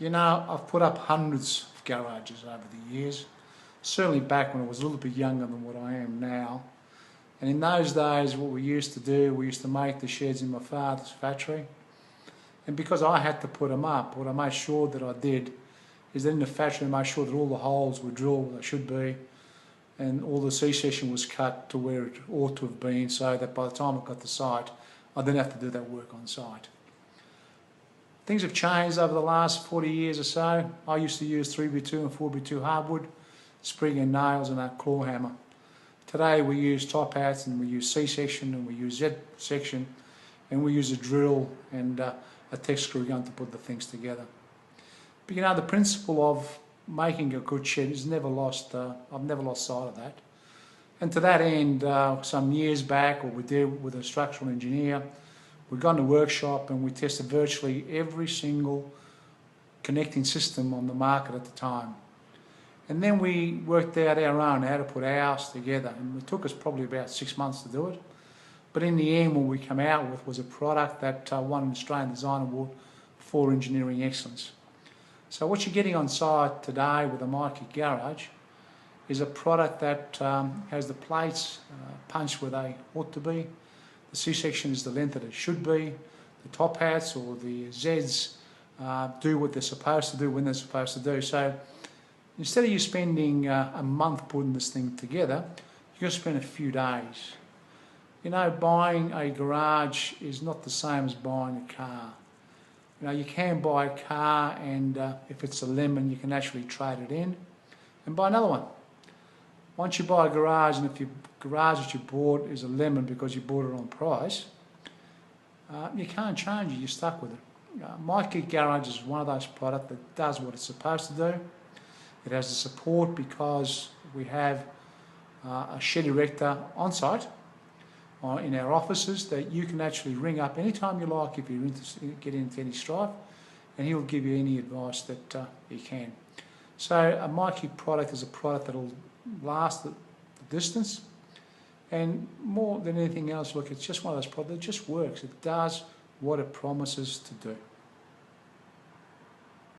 You know, I've put up hundreds of garages over the years, certainly back when I was a little bit younger than what I am now. And in those days, what we used to do, we used to make the sheds in my father's factory. And because I had to put them up, what I made sure that I did is that in the factory I made sure that all the holes were drilled where they should be, and all the C-section was cut to where it ought to have been, so that by the time I got to site, I didn't have to do that work on site. Things have changed over the last 40 years or so. I used to use 3x2 and 4x2 hardwood, spring and nails and a claw hammer. Today we use top hats and we use C-section and we use Z-section and we use a drill and a tech screw gun to put the things together. But you know, the principle of making a good shed is never lost. I've never lost sight of that. And to that end, some years back, what we did with a structural engineer, we got in a workshop and we tested virtually every single connecting system on the market at the time. And then we worked out our own how to put ours together, and it took us probably about 6 months to do it. But in the end, what we came out with was a product that won an Australian Design Award for engineering excellence. So what you're getting on site today with a MyKit garage is a product that has the plates punched where they ought to be. The C-section is the length that it should be. The top hats or the Zs do what they're supposed to do when they're supposed to do. So instead of you spending a month putting this thing together, you're going to spend a few days. You know, buying a garage is not the same as buying a car. You know, you can buy a car and if it's a lemon, you can actually trade it in and buy another one. Once you buy a garage, and if your garage that you bought is a lemon because you bought it on price, you can't change it, you're stuck with it. MyKit Garage is one of those products that does what it's supposed to do. It has the support because we have a shed erector on site in our offices that you can actually ring up anytime you like if you're interested in getting into any strife, and he'll give you any advice that he can. So a MyKit product is a product that will last the distance, and more than anything else, look, it's just one of those products that just works. It does what it promises to do.